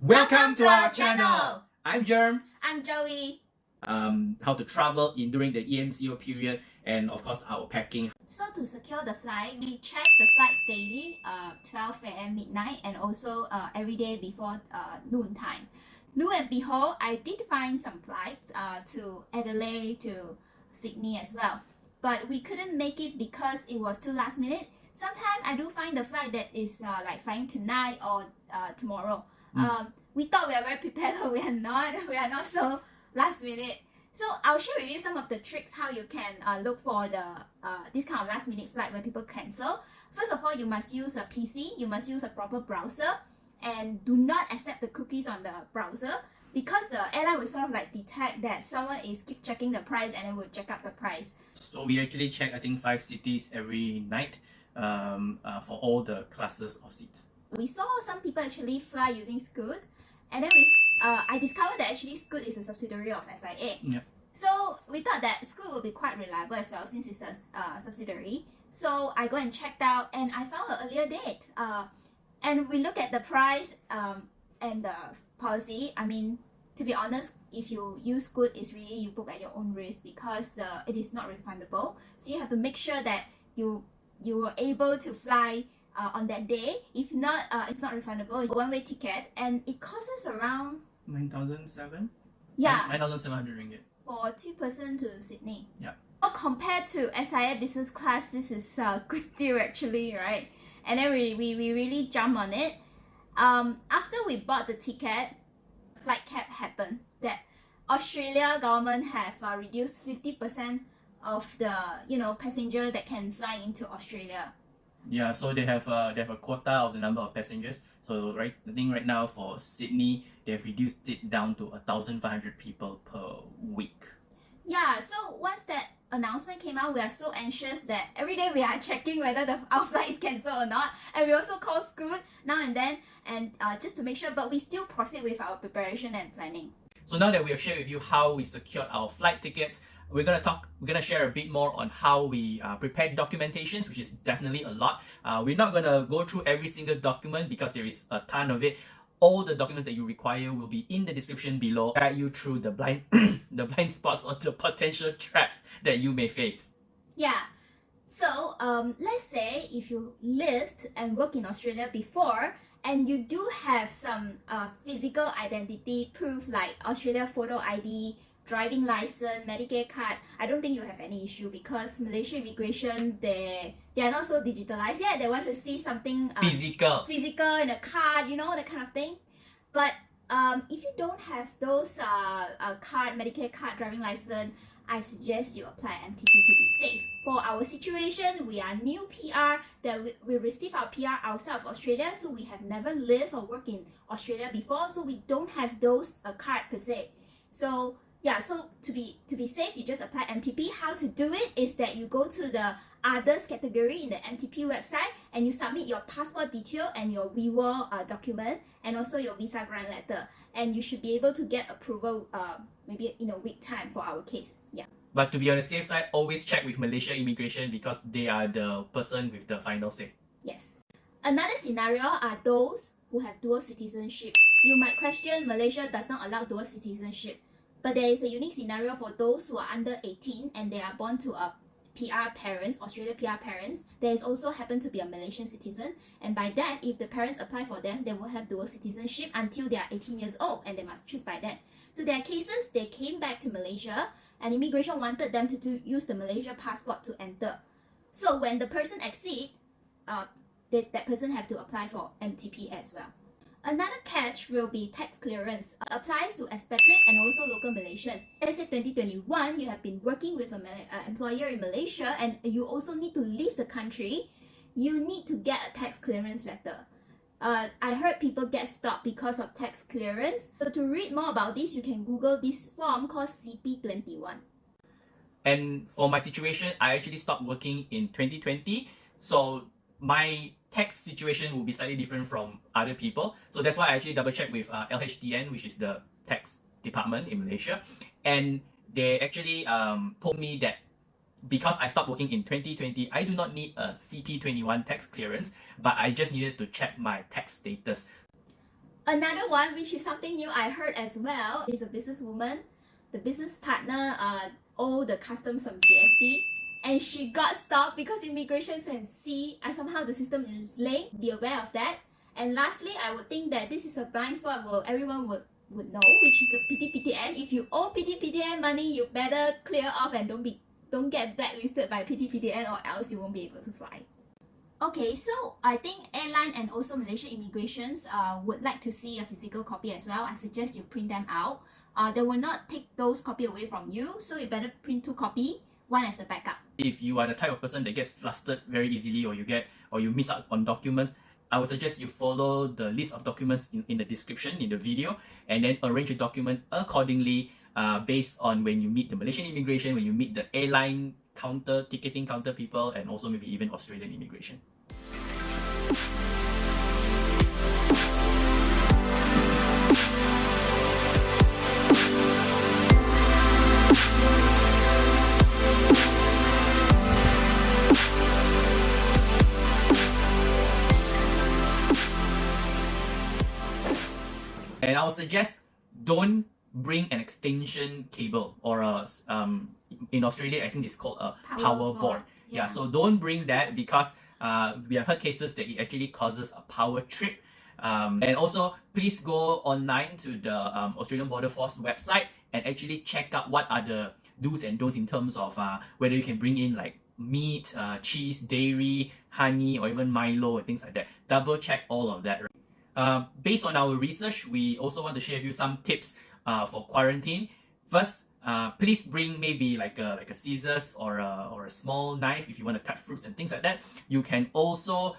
Welcome to our channel! I'm Germ. I'm Joey. How to travel during the EMCO period, and of course our packing. So to secure the flight, we check the flight daily, 12 a.m. midnight, and also every day before noon time. Lo and behold, I did find some flights to Adelaide, to Sydney as well. But we couldn't make it because it was too last minute. Sometimes I do find the flight that is like flying tonight or tomorrow. We thought we are very prepared, but we are not. We are not so last minute. So I'll share with you some of the tricks how you can look for the this kind of last minute flight when people cancel. First of all, you must use a PC. You must use a proper browser, and do not accept the cookies on the browser, because the airline will sort of like detect that someone is keep checking the price and then will jack up the price. So we actually check, I think, 5 cities every night for all the classes of seats. We saw some people actually fly using Scoot, and then I discovered that actually Scoot is a subsidiary of SIA. Yep. So we thought that Scoot would be quite reliable as well since it's a subsidiary. So I go and checked out, and I found an earlier date. And we look at the price and the policy. I mean, to be honest, if you use Scoot, it's really you book at your own risk, because it is not refundable. So you have to make sure that you were able to fly on that day. If not, it's not refundable. It's a one-way ticket, and it costs us around 9,700? Yeah, 9,700 ringgit. For 2 person to Sydney. Yeah. Well, compared to SIA business class, this is a good deal actually, right? And then we really jump on it. After we bought the ticket, flight cap happened. That Australia government have reduced 50% of the passenger that can fly into Australia. Yeah, so they have a quota of the number of passengers. So I think right now for Sydney, they have reduced it down to 1,500 people per week. Yeah, so once that announcement came out, we are so anxious that every day we are checking whether our flight is cancelled or not, and we also call Scoot now and then, and just to make sure, but we still proceed with our preparation and planning. So now that we have shared with you how we secured our flight tickets, we're gonna share a bit more on how we prepare documentations, which is definitely a lot. We're not gonna go through every single document because there is a ton of it. All the documents that you require will be in the description below, guide you through the blind spots or the potential traps that you may face. Yeah. So let's say if you lived and worked in Australia before, and you do have some physical identity proof like Australia photo ID, driving license, Medicare card, I don't think you have any issue, because Malaysia immigration, they are not so digitalized yet. They want to see something physical in a card, that kind of thing. But if you don't have those card, Medicare card, driving license, I suggest you apply MTP to be safe. For our situation, we are new PR, that we receive our PR outside of Australia, so we have never lived or worked in Australia before, so we don't have those card per se. So yeah, so to be safe, you just apply MTP. How to do it is that you go to the others category in the MTP website, and you submit your passport detail and your VEVO document, and also your visa grant letter, and you should be able to get approval maybe in a week time for our case. Yeah. But to be on the safe side, always check with Malaysia immigration, because they are the person with the final say. Yes. Another scenario are those who have dual citizenship. You might question Malaysia does not allow dual citizenship. But there is a unique scenario for those who are under 18 and they are born to a PR parents, Australia PR parents. There is also happen to be a Malaysian citizen, and by that, if the parents apply for them, they will have dual citizenship until they are 18 years old, and they must choose by that. So there are cases they came back to Malaysia and immigration wanted them to use the Malaysia passport to enter. So when the person exceed, that person have to apply for MTP as well. Another catch will be tax clearance. Applies to expatriate and also local Malaysian. Let's say 2021, you have been working with an employer in Malaysia, and you also need to leave the country. You need to get a tax clearance letter. I heard people get stopped because of tax clearance. So to read more about this, you can Google this form called CP21. And for my situation, I actually stopped working in 2020. So my tax situation will be slightly different from other people. So that's why I actually double checked with LHDN, which is the tax department in Malaysia. And they actually told me that because I stopped working in 2020, I do not need a CP21 tax clearance, but I just needed to check my tax status. Another one, which is something new I heard as well, is a businesswoman. The business partner owe the customs some GST, and she got stopped because immigration can see somehow the system is late. Be aware of that. And lastly, I would think that this is a blind spot where everyone would know, which is the PTPTN. If you owe PTPTN money, you better clear off and don't get blacklisted by PTPTN, or else you won't be able to fly. Okay, so I think airline and also Malaysian immigrations would like to see a physical copy as well. I suggest you print them out. They will not take those copy away from you, so you better print 2 copies, one as the backup. If you are the type of person that gets flustered very easily, or you miss out on documents, I would suggest you follow the list of documents in the description in the video, and then arrange your document accordingly based on when you meet the Malaysian immigration, when you meet the airline ticketing counter people, and also maybe even Australian immigration. And I would suggest don't bring an extension cable or in Australia I think it's called a power board. Yeah, so don't bring that, because we have heard cases that it actually causes a power trip. And also, please go online to the Australian Border Force website and actually check out what are the do's and don'ts in terms of whether you can bring in like meat, cheese, dairy, honey, or even Milo and things like that. Double check all of that. Based on our research, we also want to share with you some tips for quarantine. First, please bring maybe like a scissors or a small knife if you want to cut fruits and things like that. You can also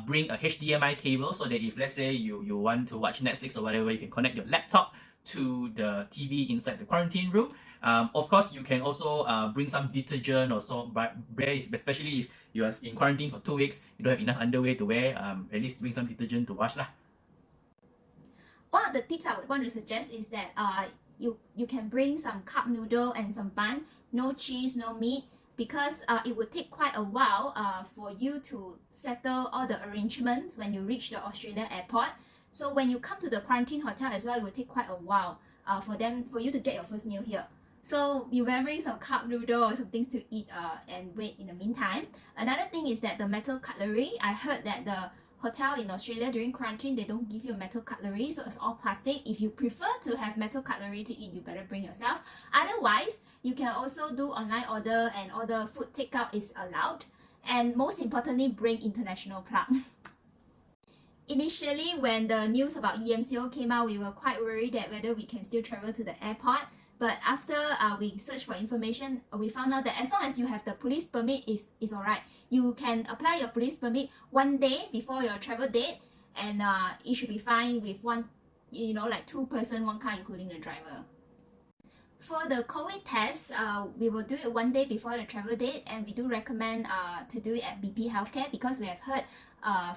bring a HDMI cable, so that if let's say you want to watch Netflix or whatever, you can connect your laptop to the TV inside the quarantine room. Of course, you can also bring some detergent or so, but especially if you are in quarantine for 2 weeks, you don't have enough underwear to wear, at least bring some detergent to wash lah. One of the tips I would want to suggest is that you can bring some cup noodle and some bun, no cheese, no meat, because it would take quite a while for you to settle all the arrangements when you reach the Australia airport. So when you come to the quarantine hotel as well, it will take quite a while for you to get your first meal here. So you better bring some cup noodle or some things to eat and wait in the meantime. Another thing is that the metal cutlery, I heard that the hotel in Australia during quarantine, they don't give you a metal cutlery, so it's all plastic. If you prefer to have metal cutlery to eat, you better bring yourself. Otherwise, you can also do online order, and order food takeout is allowed. And most importantly, bring international plug. Initially, when the news about EMCO came out, we were quite worried that whether we can still travel to the airport. But after we searched for information, we found out that as long as you have the police permit, is alright. You can apply your police permit 1 day before your travel date, and it should be fine with like 2 person, 1 car, including the driver. For the COVID test, we will do it 1 day before the travel date, and we do recommend to do it at BP Healthcare, because we have heard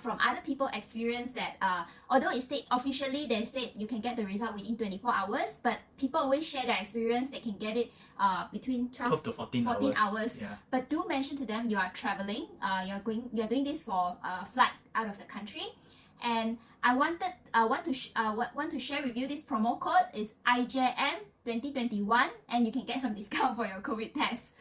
from other people experience that although it state officially they said you can get the result within 24 hours, but people always share their experience, they can get it between 12 to 14 hours. Yeah. But do mention to them you are traveling, you're doing this for a flight out of the country. And I want to share with you this promo code is IJM2021, and you can get some discount for your COVID test.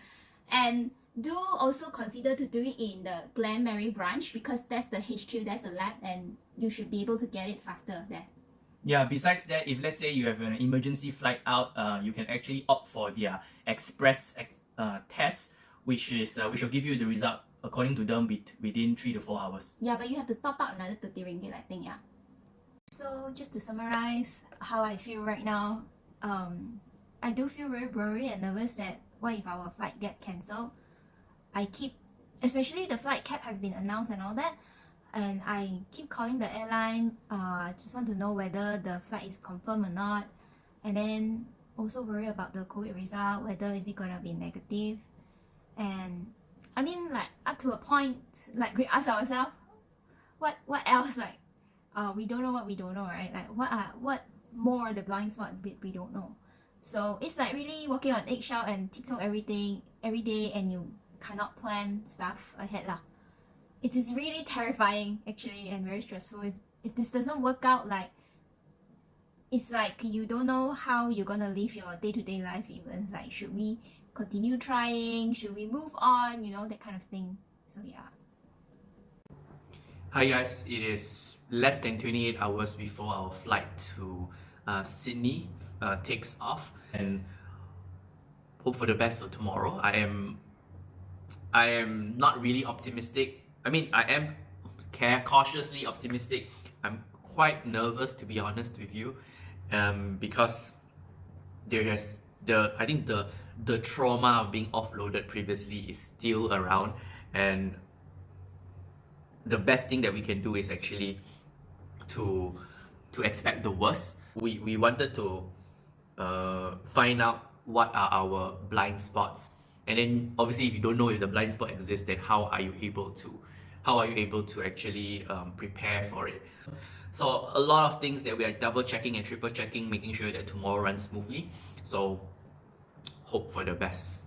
And do also consider to do it in the Glen Marie branch, because that's the HQ, that's the lab, and you should be able to get it faster there. Yeah, besides that, if let's say you have an emergency flight out, you can actually opt for their express test, which will give you the result according to them within 3 to 4 hours. Yeah, but you have to top up another 30 ringgit, I think, yeah. So just to summarize how I feel right now, I do feel very worried and nervous that what if our flight get cancelled. Especially the flight cap has been announced and all that, and I keep calling the airline, just want to know whether the flight is confirmed or not, and then also worry about the COVID result, whether is it gonna be negative. And I mean, like, up to a point, like, we ask ourselves, what else, like, we don't know what we don't know, right? Like, what more the blind spot we don't know. So it's like really walking on eggshell and tiptoe everything every day, and you cannot plan stuff ahead lah. It is really terrifying actually, and very stressful. If this doesn't work out, like, it's like you don't know how you're gonna live your day-to-day life. Even it's like, should we continue trying? Should we move on? You know, that kind of thing. So yeah. Hi guys, it is less than 28 hours before our flight to Sydney takes off, and hope for the best for tomorrow. I am not really optimistic. I mean, I am cautiously optimistic. I'm quite nervous, to be honest with you, because I think the trauma of being offloaded previously is still around, and the best thing that we can do is actually to expect the worst. We wanted to find out what are our blind spots, and then obviously if you don't know if the blind spot exists, then how are you able to actually prepare for it. So a lot of things that we are double checking and triple checking, making sure that tomorrow runs smoothly. So hope for the best.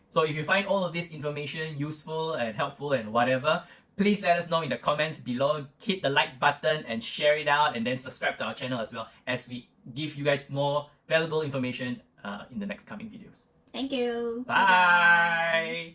So if you find all of this information useful and helpful and whatever, please let us know in the comments below. Hit the like button and share it out, and then subscribe to our channel as well, as we give you guys more valuable information in the next coming videos. Thank you. Bye.